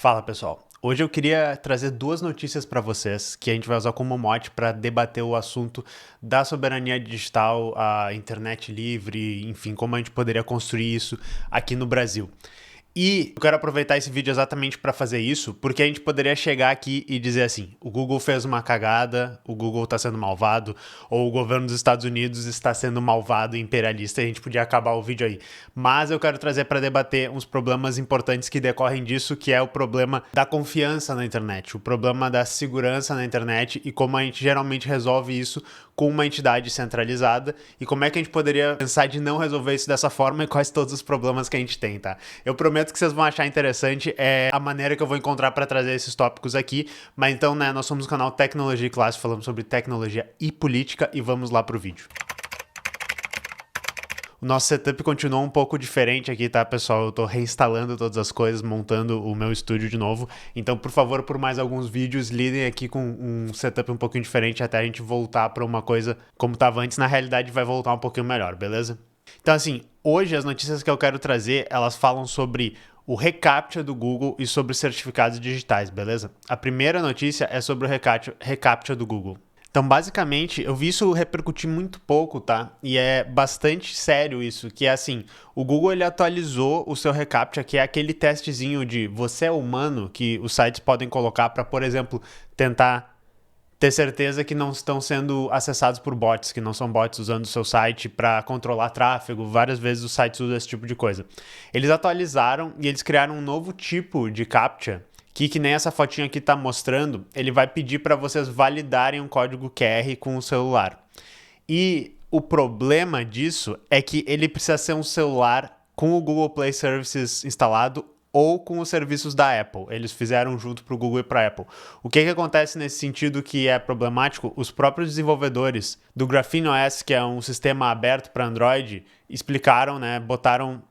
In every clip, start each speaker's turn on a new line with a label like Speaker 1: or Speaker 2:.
Speaker 1: Fala pessoal, hoje eu queria trazer duas notícias para vocês que a gente vai usar como mote para debater o assunto da soberania digital, a internet livre, enfim, como a gente poderia construir isso aqui no Brasil. E eu quero aproveitar esse vídeo exatamente para fazer isso, porque a gente poderia chegar aqui e dizer assim: o Google fez uma cagada, o Google está sendo malvado, ou o governo dos Estados Unidos está sendo malvado e imperialista, e a gente podia acabar o vídeo aí. Mas eu quero trazer para debater uns problemas importantes que decorrem disso, que é o problema da confiança na internet, o problema da segurança na internet e como a gente geralmente resolve isso com uma entidade centralizada e como é que a gente poderia pensar de não resolver isso dessa forma e quais todos os problemas que a gente tem, tá? Eu prometo que vocês vão achar interessante a maneira que eu vou encontrar para trazer esses tópicos aqui, mas então, né, nós somos o canal Tecnologia e Classe, falamos sobre tecnologia e política e vamos lá pro vídeo. O nosso setup continuou um pouco diferente aqui, tá, pessoal? Eu tô reinstalando todas as coisas, montando o meu estúdio de novo. Então, por favor, por mais alguns vídeos, lidem aqui com um setup um pouquinho diferente até a gente voltar para uma coisa como tava antes. Na realidade, vai voltar um pouquinho melhor, beleza? Então, assim, hoje as notícias que eu quero trazer, elas falam sobre o reCAPTCHA do Google e sobre certificados digitais, beleza? A primeira notícia é sobre o reCAPTCHA do Google. Então, basicamente, eu vi isso repercutir muito pouco, tá? E é bastante sério isso, que é assim, o Google ele atualizou o seu reCAPTCHA, que é aquele testezinho de você é humano que os sites podem colocar para, por exemplo, tentar ter certeza que não estão sendo acessados por bots, que não são bots usando o seu site para controlar tráfego. Várias vezes os sites usam esse tipo de coisa. Eles atualizaram e eles criaram um novo tipo de CAPTCHA que nem essa fotinha aqui está mostrando, ele vai pedir para vocês validarem um código QR com o celular. E o problema disso é que ele precisa ser um celular com o Google Play Services instalado ou com os serviços da Apple. Eles fizeram junto para o Google e para a Apple. O que acontece nesse sentido que é problemático? Os próprios desenvolvedores do Graphene OS, que é um sistema aberto para Android, explicaram, né, botaram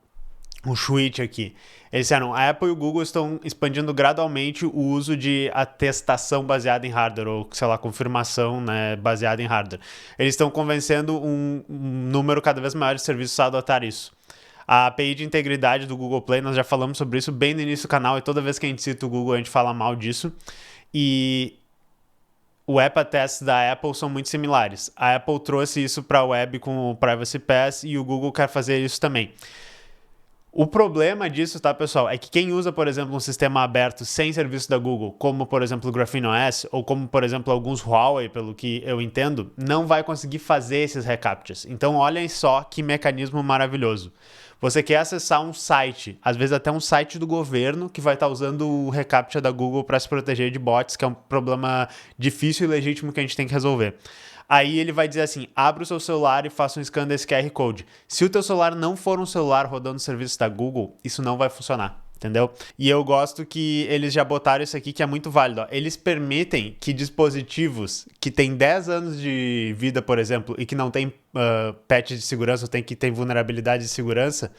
Speaker 1: um tweet aqui. Eles disseram, a Apple e o Google estão expandindo gradualmente o uso de atestação baseada em hardware, ou, sei lá, confirmação, né, baseada em hardware. Eles estão convencendo um número cada vez maior de serviços a adotar isso. A API de integridade do Google Play, nós já falamos sobre isso bem no início do canal, e toda vez que a gente cita o Google, a gente fala mal disso. E o EPA Tests da Apple são muito similares. A Apple trouxe isso para a web com o Privacy Pass e o Google quer fazer isso também. O problema disso, tá, pessoal, é que quem usa, por exemplo, um sistema aberto sem serviço da Google, como, por exemplo, o Graphene OS, ou como, por exemplo, alguns Huawei, pelo que eu entendo, não vai conseguir fazer esses reCAPTCHAs. Então, olhem só que mecanismo maravilhoso. Você quer acessar um site, às vezes até um site do governo, que vai estar usando o reCAPTCHA da Google para se proteger de bots, que é um problema difícil e legítimo que a gente tem que resolver. Aí ele vai dizer assim, abra o seu celular e faça um scan desse QR Code. Se o teu celular não for um celular rodando o serviço da Google, isso não vai funcionar. Entendeu? E eu gosto que eles já botaram isso aqui que é muito válido. Ó. Eles permitem que dispositivos que têm 10 anos de vida, por exemplo, e que não tem patch de segurança, ou que tem vulnerabilidade de segurança,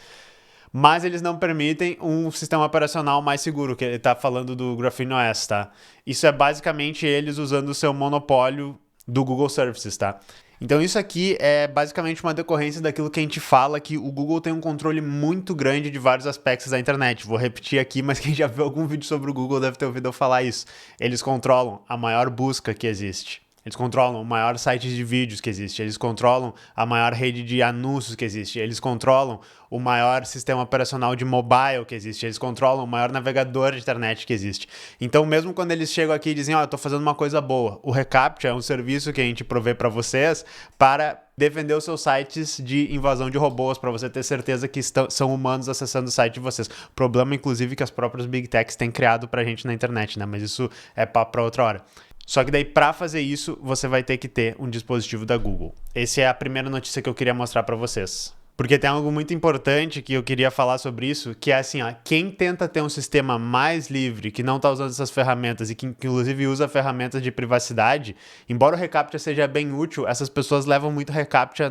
Speaker 1: mas eles não permitem um sistema operacional mais seguro, que ele está falando do Graphene OS, tá? Isso é basicamente eles usando o seu monopólio do Google Services, tá? Então isso aqui é basicamente uma decorrência daquilo que a gente fala, que o Google tem um controle muito grande de vários aspectos da internet. Vou repetir aqui, mas quem já viu algum vídeo sobre o Google deve ter ouvido eu falar isso. Eles controlam a maior busca que existe. Eles controlam o maior site de vídeos que existe, eles controlam a maior rede de anúncios que existe, eles controlam o maior sistema operacional de mobile que existe, eles controlam o maior navegador de internet que existe. Então, mesmo quando eles chegam aqui e dizem, ó, eu tô fazendo uma coisa boa, o reCAPTCHA é um serviço que a gente provê para vocês para defender os seus sites de invasão de robôs, para você ter certeza que são humanos acessando o site de vocês. Problema, inclusive, que as próprias Big Techs têm criado pra gente na internet, né? Mas isso é papo pra outra hora. Só que daí, para fazer isso, você vai ter que ter um dispositivo da Google. Essa é a primeira notícia que eu queria mostrar para vocês. Porque tem algo muito importante que eu queria falar sobre isso, que é assim, ó, quem tenta ter um sistema mais livre, que não está usando essas ferramentas e que inclusive usa ferramentas de privacidade, embora o reCAPTCHA seja bem útil, essas pessoas levam muito reCAPTCHA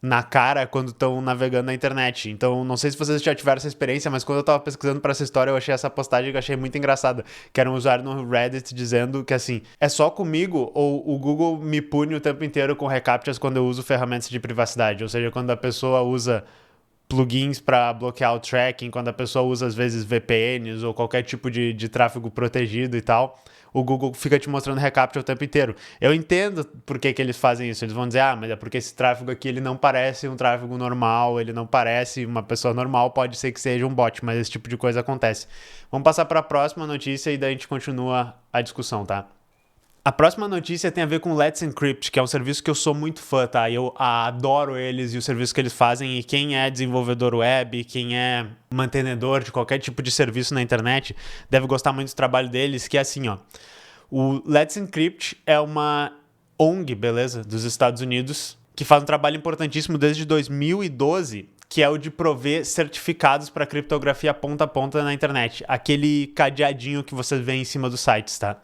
Speaker 1: na cara quando estão navegando na internet. Então, não sei se vocês já tiveram essa experiência, mas quando eu estava pesquisando para essa história, eu achei essa postagem que eu achei muito engraçada, que era um usuário no Reddit dizendo que assim, é só comigo ou o Google me pune o tempo inteiro com reCAPTCHAs quando eu uso ferramentas de privacidade? Ou seja, quando a pessoa usa plugins para bloquear o tracking, quando a pessoa usa às vezes VPNs ou qualquer tipo de tráfego protegido e tal, o Google fica te mostrando reCAPTCHA o tempo inteiro. Eu entendo por que eles fazem isso. Eles vão dizer, mas é porque esse tráfego aqui ele não parece um tráfego normal, ele não parece uma pessoa normal, pode ser que seja um bot, mas esse tipo de coisa acontece. Vamos passar para a próxima notícia e daí a gente continua a discussão, tá? A próxima notícia tem a ver com o Let's Encrypt, que é um serviço que eu sou muito fã, tá? Eu adoro eles e o serviço que eles fazem. E quem é desenvolvedor web, quem é mantenedor de qualquer tipo de serviço na internet, deve gostar muito do trabalho deles, que é assim, ó. O Let's Encrypt é uma ONG, beleza? Dos Estados Unidos, que faz um trabalho importantíssimo desde 2012, que é o de prover certificados para criptografia ponta a ponta na internet. Aquele cadeadinho que você vê em cima dos sites, tá?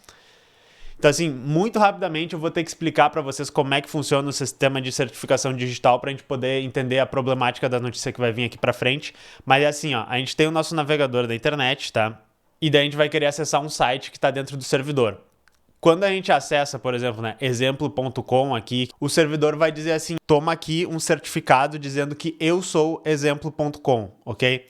Speaker 1: Então, assim, muito rapidamente eu vou ter que explicar para vocês como é que funciona o sistema de certificação digital para a gente poder entender a problemática da notícia que vai vir aqui para frente. Mas é assim, ó, a gente tem o nosso navegador da internet, tá? E daí a gente vai querer acessar um site que está dentro do servidor. Quando a gente acessa, por exemplo, né, exemplo.com aqui, o servidor vai dizer assim, toma aqui um certificado dizendo que eu sou exemplo.com, ok?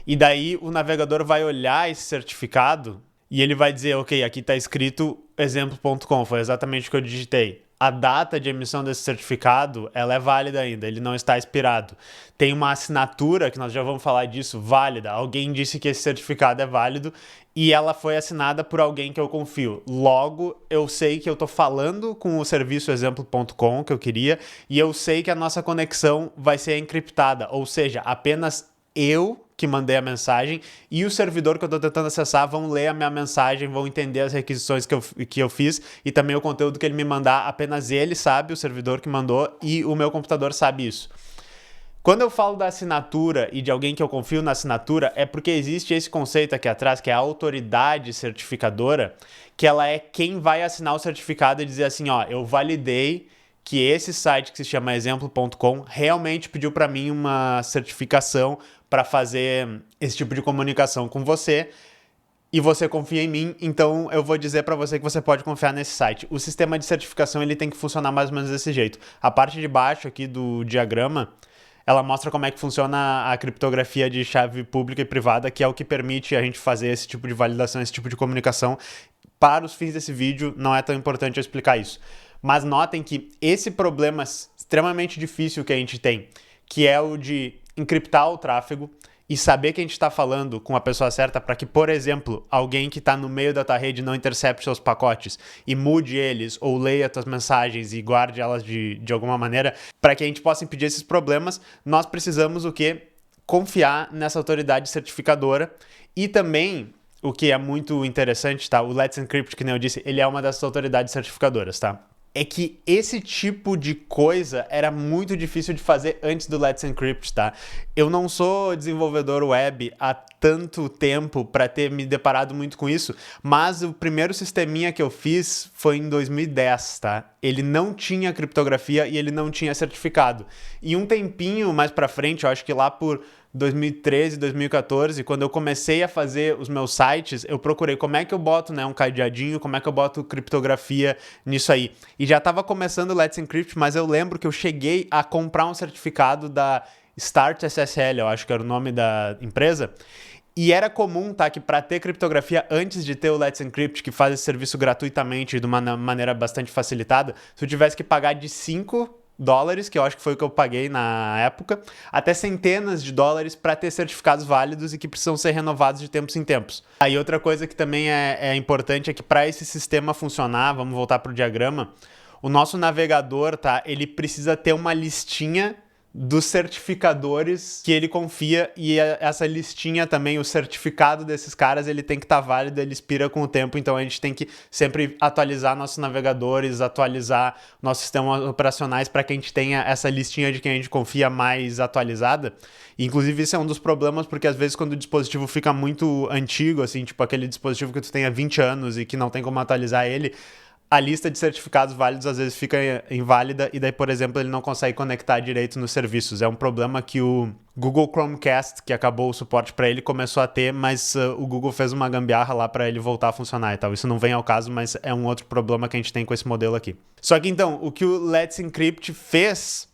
Speaker 1: E daí o navegador vai olhar esse certificado e ele vai dizer, ok, aqui está escrito exemplo.com, foi exatamente o que eu digitei. A data de emissão desse certificado, ela é válida ainda, ele não está expirado. Tem uma assinatura, que nós já vamos falar disso, válida. Alguém disse que esse certificado é válido e ela foi assinada por alguém que eu confio. Logo, eu sei que eu estou falando com o serviço exemplo.com que eu queria e eu sei que a nossa conexão vai ser encriptada, ou seja, apenas eu que mandei a mensagem e o servidor que eu estou tentando acessar vão ler a minha mensagem, vão entender as requisições que eu fiz e também o conteúdo que ele me mandar, apenas ele sabe, o servidor que mandou, e o meu computador sabe isso. Quando eu falo da assinatura e de alguém que eu confio na assinatura, é porque existe esse conceito aqui atrás, que é a autoridade certificadora, que ela é quem vai assinar o certificado e dizer assim, ó, eu validei que esse site que se chama exemplo.com realmente pediu para mim uma certificação para fazer esse tipo de comunicação com você e você confia em mim, então eu vou dizer para você que você pode confiar nesse site. O sistema de certificação ele tem que funcionar mais ou menos desse jeito. A parte de baixo aqui do diagrama, ela mostra como é que funciona a criptografia de chave pública e privada, que é o que permite a gente fazer esse tipo de validação, esse tipo de comunicação. Para os fins desse vídeo, não é tão importante eu explicar isso. Mas notem que esse problema extremamente difícil que a gente tem, que é o de encriptar o tráfego e saber que a gente está falando com a pessoa certa para que, por exemplo, alguém que está no meio da tua rede não intercepte seus pacotes e mude eles ou leia tuas mensagens e guarde elas de alguma maneira, para que a gente possa impedir esses problemas, nós precisamos o quê? Confiar nessa autoridade certificadora e também, o que é muito interessante, tá? O Let's Encrypt, que nem eu disse, ele é uma dessas autoridades certificadoras, tá? É que esse tipo de coisa era muito difícil de fazer antes do Let's Encrypt, tá? Eu não sou desenvolvedor web há tanto tempo para ter me deparado muito com isso, mas o primeiro sisteminha que eu fiz foi em 2010, tá? Ele não tinha criptografia e ele não tinha certificado. E um tempinho mais para frente, eu acho que lá por 2013, 2014, quando eu comecei a fazer os meus sites, eu procurei como é que eu boto, né, um cadeadinho, como é que eu boto criptografia nisso aí. E já estava começando o Let's Encrypt, mas eu lembro que eu cheguei a comprar um certificado da Start SSL, eu acho que era o nome da empresa, e era comum, tá, que para ter criptografia antes de ter o Let's Encrypt, que faz esse serviço gratuitamente de uma maneira bastante facilitada, se eu tivesse que pagar de $5, que eu acho que foi o que eu paguei na época, até centenas de dólares para ter certificados válidos e que precisam ser renovados de tempos em tempos. Aí outra coisa que também é importante é que para esse sistema funcionar, vamos voltar para o diagrama, o nosso navegador, tá, ele precisa ter uma listinha dos certificadores que ele confia e essa listinha também, o certificado desses caras, ele tem que estar válido, ele expira com o tempo, então a gente tem que sempre atualizar nossos navegadores, atualizar nossos sistemas operacionais para que a gente tenha essa listinha de quem a gente confia mais atualizada. E, inclusive isso é um dos problemas, porque às vezes quando o dispositivo fica muito antigo, assim, tipo aquele dispositivo que tu tem há 20 anos e que não tem como atualizar ele, a lista de certificados válidos às vezes fica inválida e daí, por exemplo, ele não consegue conectar direito nos serviços. É um problema que o Google Chromecast, que acabou o suporte para ele, começou a ter, mas o Google fez uma gambiarra lá para ele voltar a funcionar e tal. Isso não vem ao caso, mas é um outro problema que a gente tem com esse modelo aqui. Só que então, o que o Let's Encrypt fez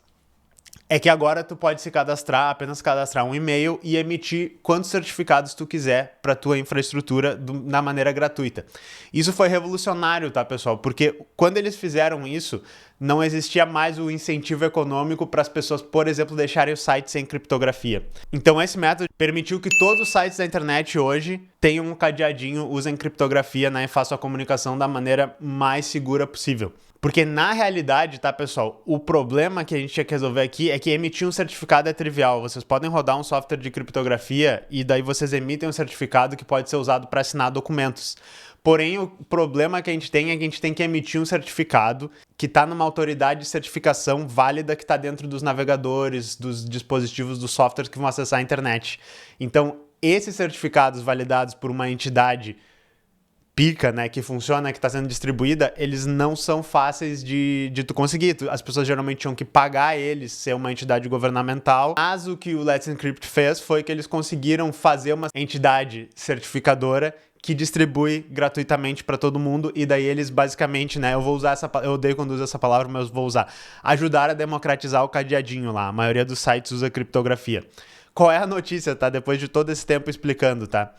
Speaker 1: é que agora tu pode se cadastrar, apenas cadastrar um e-mail e emitir quantos certificados tu quiser para tua infraestrutura na maneira gratuita. Isso foi revolucionário, tá, pessoal? Porque quando eles fizeram isso, não existia mais o incentivo econômico para as pessoas, por exemplo, deixarem o site sem criptografia. Então esse método permitiu que todos os sites da internet hoje tenham um cadeadinho, usem criptografia, né, e façam a comunicação da maneira mais segura possível. Porque na realidade, tá, pessoal, o problema que a gente tinha que resolver aqui é que emitir um certificado é trivial. Vocês podem rodar um software de criptografia e daí vocês emitem um certificado que pode ser usado para assinar documentos. Porém, o problema que a gente tem é que a gente tem que emitir um certificado que está numa autoridade de certificação válida que está dentro dos navegadores, dos dispositivos, dos softwares que vão acessar a internet. Então, esses certificados validados por uma entidade pica, né, que funciona, que está sendo distribuída, eles não são fáceis de tu conseguir. As pessoas geralmente tinham que pagar eles, ser uma entidade governamental. Mas o que o Let's Encrypt fez foi que eles conseguiram fazer uma entidade certificadora que distribui gratuitamente para todo mundo, e daí eles basicamente, né, eu odeio quando uso essa palavra, mas vou usar, ajudar a democratizar o cadeadinho lá. A maioria dos sites usa criptografia. Qual é a notícia, tá? Depois de todo esse tempo explicando, tá?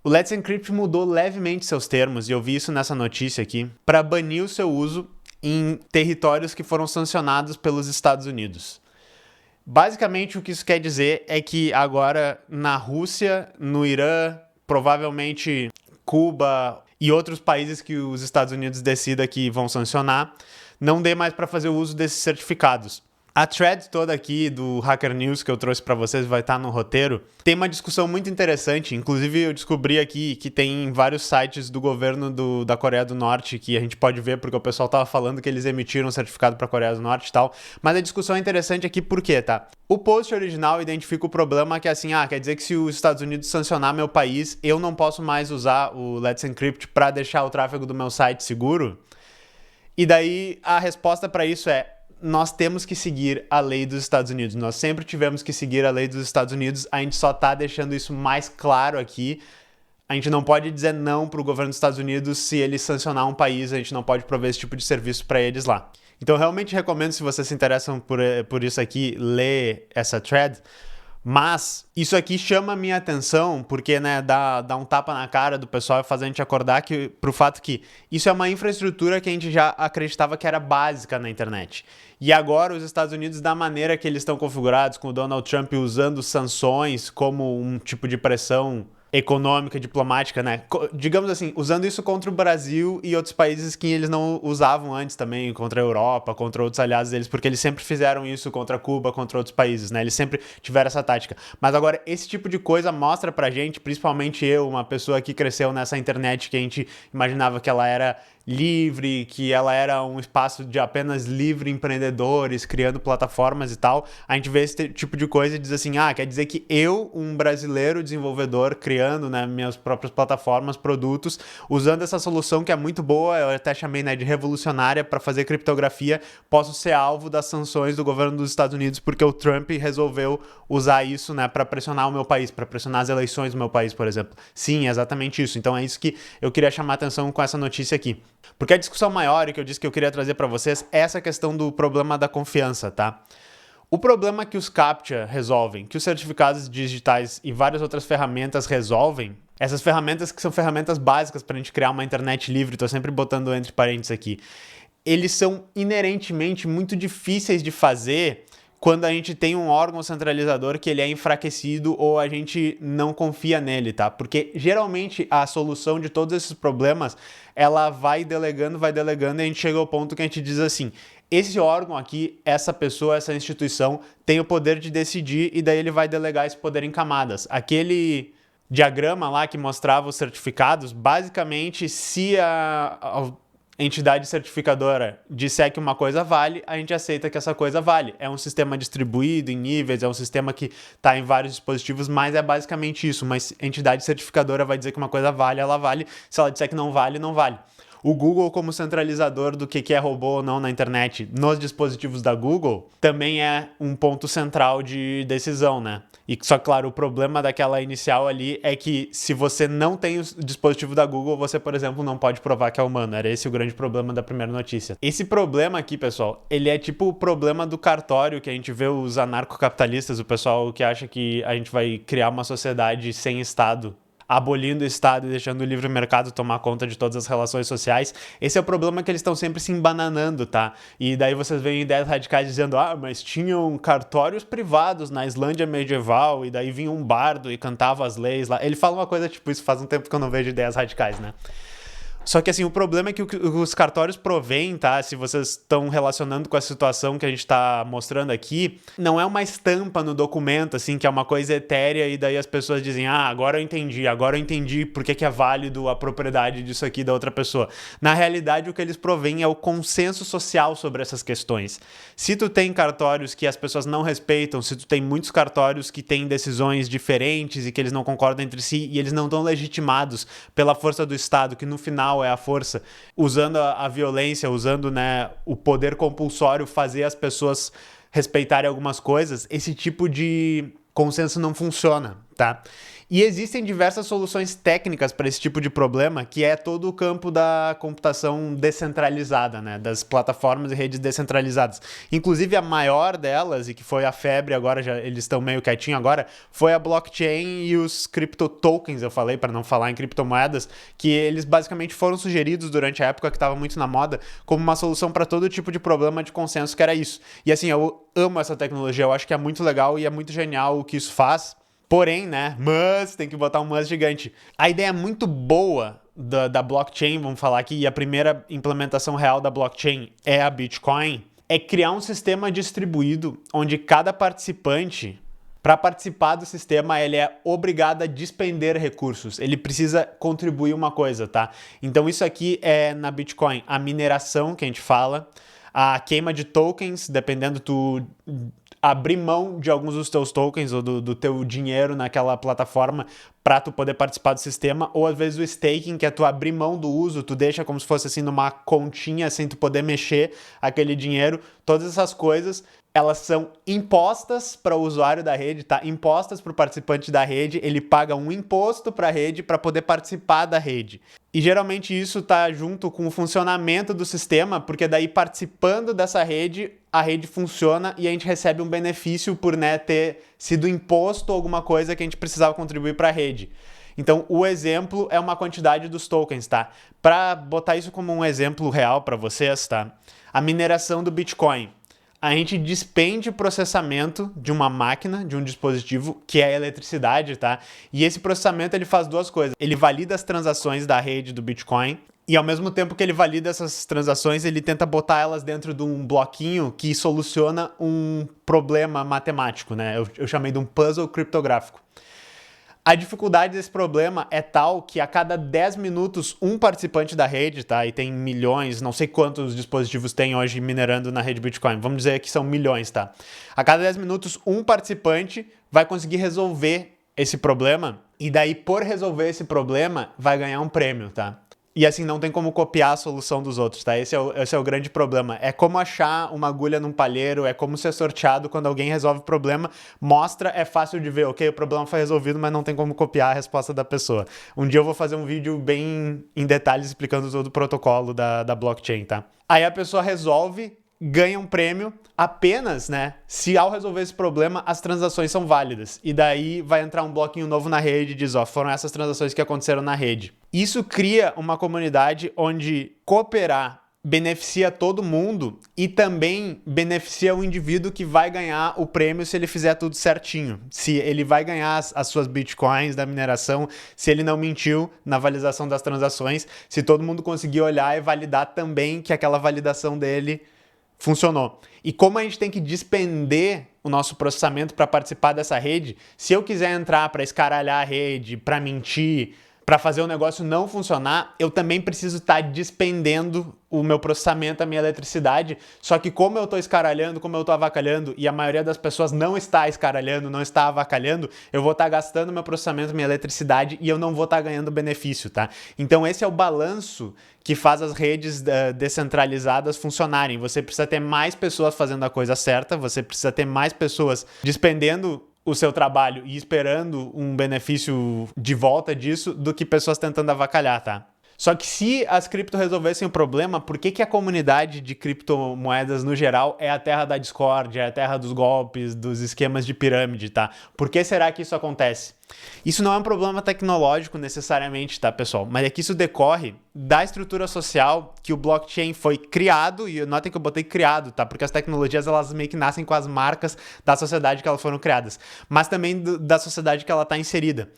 Speaker 1: O Let's Encrypt mudou levemente seus termos, e eu vi isso nessa notícia aqui, para banir o seu uso em territórios que foram sancionados pelos Estados Unidos. Basicamente, o que isso quer dizer é que agora na Rússia, no Irã, provavelmente Cuba e outros países que os Estados Unidos decidam que vão sancionar, não dê mais para fazer o uso desses certificados. A thread toda aqui do Hacker News que eu trouxe para vocês vai estar no roteiro. Tem uma discussão muito interessante, inclusive eu descobri aqui que tem vários sites do governo da Coreia do Norte que a gente pode ver, porque o pessoal tava falando que eles emitiram um certificado para a Coreia do Norte e tal. Mas a discussão é interessante aqui por quê, tá? O post original identifica o problema que é assim, quer dizer que se os Estados Unidos sancionar meu país, eu não posso mais usar o Let's Encrypt para deixar o tráfego do meu site seguro? E daí a resposta para isso é: nós temos que seguir a lei dos Estados Unidos. Nós sempre tivemos que seguir a lei dos Estados Unidos. A gente só tá deixando isso mais claro aqui. A gente não pode dizer não pro governo dos Estados Unidos se ele sancionar um país. A gente não pode prover esse tipo de serviço para eles lá. Então, eu realmente recomendo, se vocês se interessam por isso aqui, ler essa thread. Mas isso aqui chama a minha atenção porque, né, dá um tapa na cara do pessoal e faz a gente acordar pro fato que isso é uma infraestrutura que a gente já acreditava que era básica na internet. E agora os Estados Unidos, da maneira que eles estão configurados, com o Donald Trump usando sanções como um tipo de pressão econômica, diplomática, né? Digamos assim, usando isso contra o Brasil e outros países que eles não usavam antes também, contra a Europa, contra outros aliados deles, porque eles sempre fizeram isso contra Cuba, contra outros países, né? Eles sempre tiveram essa tática. Mas agora, esse tipo de coisa mostra pra gente, principalmente eu, uma pessoa que cresceu nessa internet que a gente imaginava que ela era livre, que ela era um espaço de apenas livre empreendedores, criando plataformas e tal. A gente vê esse tipo de coisa e diz assim, quer dizer que eu, um brasileiro desenvolvedor, criando, né, minhas próprias plataformas, produtos, usando essa solução que é muito boa, eu até chamei, né, de revolucionária para fazer criptografia, posso ser alvo das sanções do governo dos Estados Unidos porque o Trump resolveu usar isso, né, para pressionar o meu país, para pressionar as eleições do meu país, por exemplo. Sim, exatamente isso. Então é isso que eu queria chamar a atenção com essa notícia aqui. Porque a discussão maior, e que eu disse que eu queria trazer para vocês, é essa questão do problema da confiança, tá? O problema que os CAPTCHA resolvem, que os certificados digitais e várias outras ferramentas resolvem, essas ferramentas que são ferramentas básicas para a gente criar uma internet livre, estou sempre botando entre parênteses aqui, eles são inerentemente muito difíceis de fazer quando a gente tem um órgão centralizador que ele é enfraquecido ou a gente não confia nele, tá? Porque geralmente a solução de todos esses problemas, ela vai delegando e a gente chega ao ponto que a gente diz assim, esse órgão aqui, essa pessoa, essa instituição tem o poder de decidir e daí ele vai delegar esse poder em camadas. Aquele diagrama lá que mostrava os certificados, basicamente se a entidade certificadora disser que uma coisa vale, a gente aceita que essa coisa vale. É um sistema distribuído em níveis, é um sistema que está em vários dispositivos, mas é basicamente isso. Uma entidade certificadora vai dizer que uma coisa vale, ela vale. Se ela disser que não vale, não vale. o Google como centralizador do que é robô ou não na internet nos dispositivos da Google também é um ponto central de decisão, né? E só, claro, o problema daquela inicial ali é que se você não tem o dispositivo da Google, você, por exemplo, não pode provar que é humano. Era esse o grande problema da primeira notícia. Esse problema aqui, pessoal, ele é tipo o problema do cartório que a gente vê os anarcocapitalistas, o pessoal que acha que a gente vai criar uma sociedade sem Estado, abolindo o Estado e deixando o livre mercado tomar conta de todas as relações sociais. Esse é o problema que eles estão sempre se embananando, tá? E daí vocês veem ideias radicais dizendo, mas tinham cartórios privados na Islândia medieval, e daí vinha um bardo e cantava as leis lá. Ele fala uma coisa tipo isso, faz um tempo que eu não vejo ideias radicais, né? Só que assim, o problema é que os cartórios provêm, tá? Se vocês estão relacionando com a situação que a gente tá mostrando aqui, não é uma estampa no documento, assim, que é uma coisa etérea e daí as pessoas dizem, agora eu entendi por que é válido a propriedade disso aqui da outra pessoa. Na realidade, o que eles provêm é o consenso social sobre essas questões. Se tu tem cartórios que as pessoas não respeitam, se tu tem muitos cartórios que têm decisões diferentes e que eles não concordam entre si e eles não estão legitimados pela força do Estado, que no final é a força, usando a violência, usando, né, o poder compulsório, fazer as pessoas respeitarem algumas coisas, esse tipo de consenso não funciona, tá? E existem diversas soluções técnicas para esse tipo de problema, que é todo o campo da computação descentralizada, né? Das plataformas e redes descentralizadas. Inclusive, a maior delas, e que foi a febre agora, eles estão meio quietinhos agora, foi a blockchain e os criptotokens, eu falei, para não falar em criptomoedas, que eles basicamente foram sugeridos durante a época que estava muito na moda, como uma solução para todo tipo de problema de consenso, que era isso. E assim, eu amo essa tecnologia, eu acho que é muito legal e é muito genial o que isso faz. Porém, né, tem que botar um mas gigante. A ideia muito boa da blockchain, vamos falar aqui, e a primeira implementação real da blockchain é a Bitcoin, é criar um sistema distribuído onde cada participante, para participar do sistema, ele é obrigado a despender recursos. Ele precisa contribuir uma coisa, tá? Então isso aqui é na Bitcoin a mineração que a gente fala, a queima de tokens, dependendo tu abrir mão de alguns dos teus tokens ou do teu dinheiro naquela plataforma para tu poder participar do sistema, ou às vezes o staking, que é tu abrir mão do uso, tu deixa como se fosse assim numa continha sem tu poder mexer aquele dinheiro. Todas essas coisas, elas são impostas para o usuário da rede, tá? Impostas para o participante da rede, ele paga um imposto para a rede para poder participar da rede. E geralmente isso tá junto com o funcionamento do sistema, porque daí participando dessa rede, a rede funciona e a gente recebe um benefício por, né, ter sido imposto alguma coisa que a gente precisava contribuir para a rede. Então, o exemplo é uma quantidade dos tokens, tá? Para botar isso como um exemplo real para vocês, tá? A mineração do Bitcoin. A gente despende o processamento de uma máquina, de um dispositivo, que é a eletricidade, tá? E esse processamento, ele faz duas coisas. Ele valida as transações da rede do Bitcoin e, ao mesmo tempo que ele valida essas transações, ele tenta botar elas dentro de um bloquinho que soluciona um problema matemático, né? Eu chamei de um puzzle criptográfico. A dificuldade desse problema é tal que a cada 10 minutos um participante da rede, tá? E tem milhões, não sei quantos dispositivos tem hoje minerando na rede Bitcoin. Vamos dizer que são milhões, tá? A cada 10 minutos um participante vai conseguir resolver esse problema e daí por resolver esse problema vai ganhar um prêmio, tá? E assim, não tem como copiar a solução dos outros, tá? Esse é o grande problema. É como achar uma agulha num palheiro, é como ser sorteado quando alguém resolve o problema. Mostra, é fácil de ver, ok, o problema foi resolvido, mas não tem como copiar a resposta da pessoa. Um dia eu vou fazer um vídeo bem em detalhes explicando todo o protocolo da blockchain, tá? Aí a pessoa resolve, ganha um prêmio apenas, né, se ao resolver esse problema as transações são válidas. E daí vai entrar um bloquinho novo na rede e diz, foram essas transações que aconteceram na rede. Isso cria uma comunidade onde cooperar beneficia todo mundo e também beneficia o indivíduo que vai ganhar o prêmio se ele fizer tudo certinho. Se ele vai ganhar as suas bitcoins da mineração, se ele não mentiu na validação das transações, se todo mundo conseguir olhar e validar também que aquela validação dele funcionou. E como a gente tem que despender o nosso processamento para participar dessa rede, se eu quiser entrar para escaralhar a rede, para mentir, para fazer o negócio não funcionar, eu também preciso estar despendendo o meu processamento, a minha eletricidade. Só que como eu estou escaralhando, como eu estou avacalhando, e a maioria das pessoas não está escaralhando, não está avacalhando, eu vou estar gastando meu processamento, minha eletricidade, e eu não vou estar ganhando benefício, tá? Então esse é o balanço que faz as redes descentralizadas funcionarem. Você precisa ter mais pessoas fazendo a coisa certa, você precisa ter mais pessoas despendendo o seu trabalho e esperando um benefício de volta disso do que pessoas tentando avacalhar, tá? Só que se as cripto resolvessem o problema, por que a comunidade de criptomoedas no geral é a terra da discórdia, é a terra dos golpes, dos esquemas de pirâmide, tá? Por que será que isso acontece? Isso não é um problema tecnológico necessariamente, tá, pessoal? Mas é que isso decorre da estrutura social que o blockchain foi criado, e notem que eu botei criado, tá? Porque as tecnologias, elas meio que nascem com as marcas da sociedade que elas foram criadas, mas também da sociedade que ela está inserida.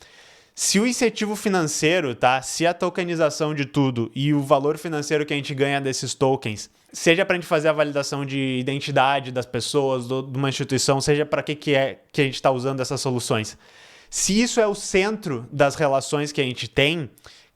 Speaker 1: Se o incentivo financeiro, tá? Se a tokenização de tudo e o valor financeiro que a gente ganha desses tokens, seja para a gente fazer a validação de identidade das pessoas, de uma instituição, seja para que é que a gente está usando essas soluções. Se isso é o centro das relações que a gente tem,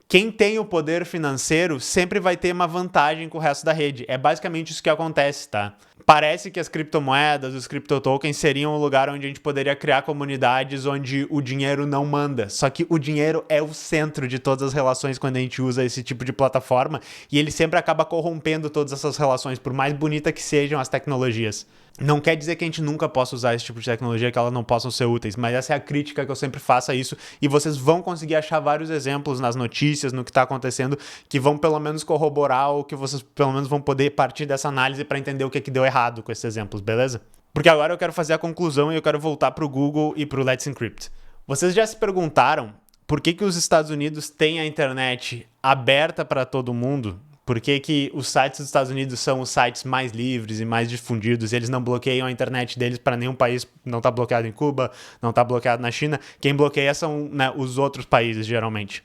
Speaker 1: quem tem o poder financeiro sempre vai ter uma vantagem com o resto da rede. É basicamente isso que acontece, tá? Parece que as criptomoedas, os criptotokens seriam o lugar onde a gente poderia criar comunidades onde o dinheiro não manda. Só que o dinheiro é o centro de todas as relações quando a gente usa esse tipo de plataforma, e ele sempre acaba corrompendo todas essas relações, por mais bonita que sejam as tecnologias. Não quer dizer que a gente nunca possa usar esse tipo de tecnologia, que elas não possam ser úteis, mas essa é a crítica que eu sempre faço a isso, e vocês vão conseguir achar vários exemplos nas notícias, no que está acontecendo, que vão pelo menos corroborar, ou que vocês pelo menos vão poder partir dessa análise para entender o que deu errado com esses exemplos, beleza? Porque agora eu quero fazer a conclusão e eu quero voltar para o Google e para o Let's Encrypt. Vocês já se perguntaram por que os Estados Unidos têm a internet aberta para todo mundo? Por que os sites dos Estados Unidos são os sites mais livres e mais difundidos? Eles não bloqueiam a internet deles para nenhum país. Não está bloqueado em Cuba, não está bloqueado na China. Quem bloqueia são, né, os outros países, geralmente.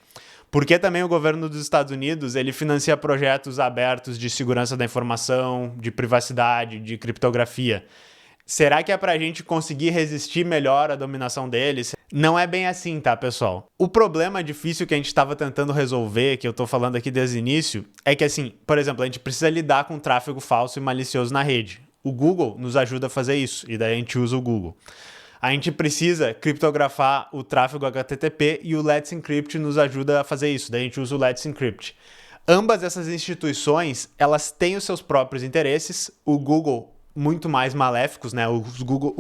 Speaker 1: Porque também o governo dos Estados Unidos ele financia projetos abertos de segurança da informação, de privacidade, de criptografia. Será que é pra gente conseguir resistir melhor à dominação deles? Não é bem assim, tá, pessoal? O problema difícil que a gente estava tentando resolver, que eu tô falando aqui desde o início, é que, assim, por exemplo, a gente precisa lidar com tráfego falso e malicioso na rede. O Google nos ajuda a fazer isso, e daí a gente usa o Google. A gente precisa criptografar o tráfego HTTP e o Let's Encrypt nos ajuda a fazer isso, daí a gente usa o Let's Encrypt. Ambas essas instituições, elas têm os seus próprios interesses. O Google muito mais maléficos, né? O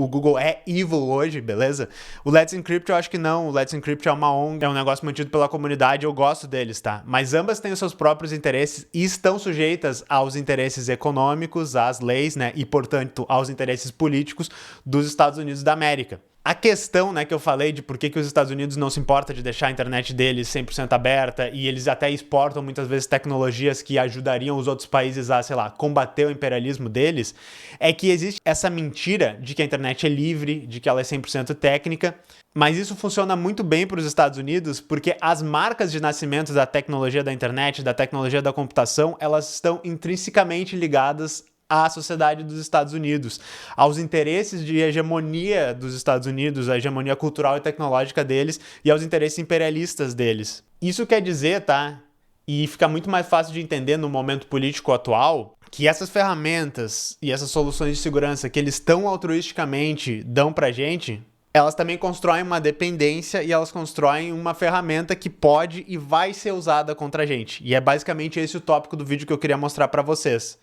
Speaker 1: Google é evil hoje, beleza? O Let's Encrypt eu acho que não. O Let's Encrypt é uma ONG, é um negócio mantido pela comunidade, eu gosto deles, tá? Mas ambas têm os seus próprios interesses e estão sujeitas aos interesses econômicos, às leis, né? E, portanto, aos interesses políticos dos Estados Unidos da América. A questão, né, que eu falei de por que os Estados Unidos não se importa de deixar a internet deles 100% aberta, e eles até exportam muitas vezes tecnologias que ajudariam os outros países a, sei lá, combater o imperialismo deles, é que existe essa mentira de que a internet é livre, de que ela é 100% técnica, mas isso funciona muito bem para os Estados Unidos porque as marcas de nascimento da tecnologia da internet, da tecnologia da computação, elas estão intrinsecamente ligadas à sociedade dos Estados Unidos, aos interesses de hegemonia dos Estados Unidos, a hegemonia cultural e tecnológica deles e aos interesses imperialistas deles. Isso quer dizer, tá? E fica muito mais fácil de entender no momento político atual, que essas ferramentas e essas soluções de segurança que eles tão altruisticamente dão pra gente, elas também constroem uma dependência e elas constroem uma ferramenta que pode e vai ser usada contra a gente. E é basicamente esse o tópico do vídeo que eu queria mostrar pra vocês.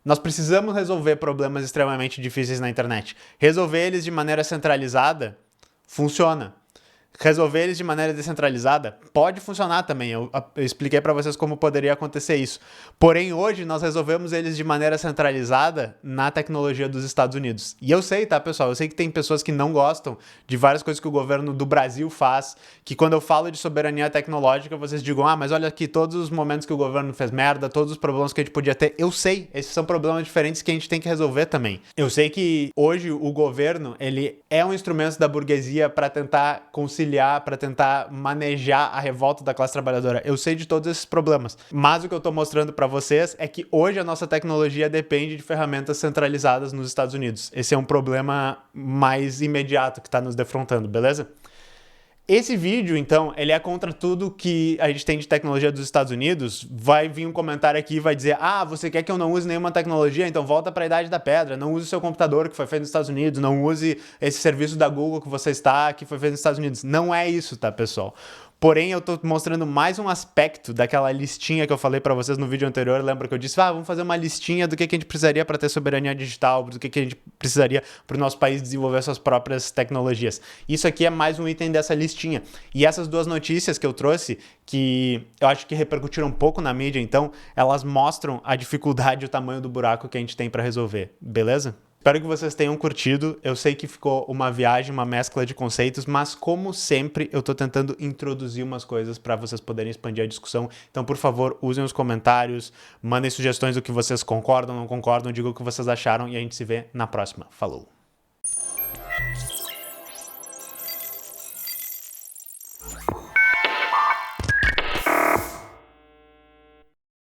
Speaker 1: Nós precisamos resolver problemas extremamente difíceis na internet. Resolver eles de maneira centralizada funciona. Resolver eles de maneira descentralizada pode funcionar também. Eu expliquei para vocês como poderia acontecer isso. Porém, hoje nós resolvemos eles de maneira centralizada na tecnologia dos Estados Unidos. E eu sei, tá, pessoal? Eu sei que tem pessoas que não gostam de várias coisas que o governo do Brasil faz, que quando eu falo de soberania tecnológica, vocês digam, mas olha aqui, todos os momentos que o governo fez merda, todos os problemas que a gente podia ter. Eu sei, esses são problemas diferentes que a gente tem que resolver também. Eu sei que hoje o governo, ele é um instrumento da burguesia para tentar conciliar, para tentar manejar a revolta da classe trabalhadora. Eu sei de todos esses problemas, mas o que eu tô mostrando para vocês é que hoje a nossa tecnologia depende de ferramentas centralizadas nos Estados Unidos. Esse é um problema mais imediato que tá nos defrontando, beleza? Esse vídeo, então, ele é contra tudo que a gente tem de tecnologia dos Estados Unidos. Vai vir um comentário aqui e vai dizer: ah, você quer que eu não use nenhuma tecnologia? Então volta para a Idade da Pedra, não use o seu computador que foi feito nos Estados Unidos, não use esse serviço da Google que você está, que foi feito nos Estados Unidos. Não é isso, tá, pessoal? Porém, eu tô mostrando mais um aspecto daquela listinha que eu falei para vocês no vídeo anterior. Lembra que eu disse, vamos fazer uma listinha do que a gente precisaria para ter soberania digital, do que a gente precisaria para o nosso país desenvolver suas próprias tecnologias. Isso aqui é mais um item dessa listinha. E essas duas notícias que eu trouxe, que eu acho que repercutiram um pouco na mídia, então, elas mostram a dificuldade e o tamanho do buraco que a gente tem para resolver. Beleza? Espero que vocês tenham curtido. Eu sei que ficou uma viagem, uma mescla de conceitos, mas como sempre, eu tô tentando introduzir umas coisas para vocês poderem expandir a discussão. Então, por favor, usem os comentários, mandem sugestões do que vocês concordam, não concordam, digam o que vocês acharam e a gente se vê na próxima. Falou!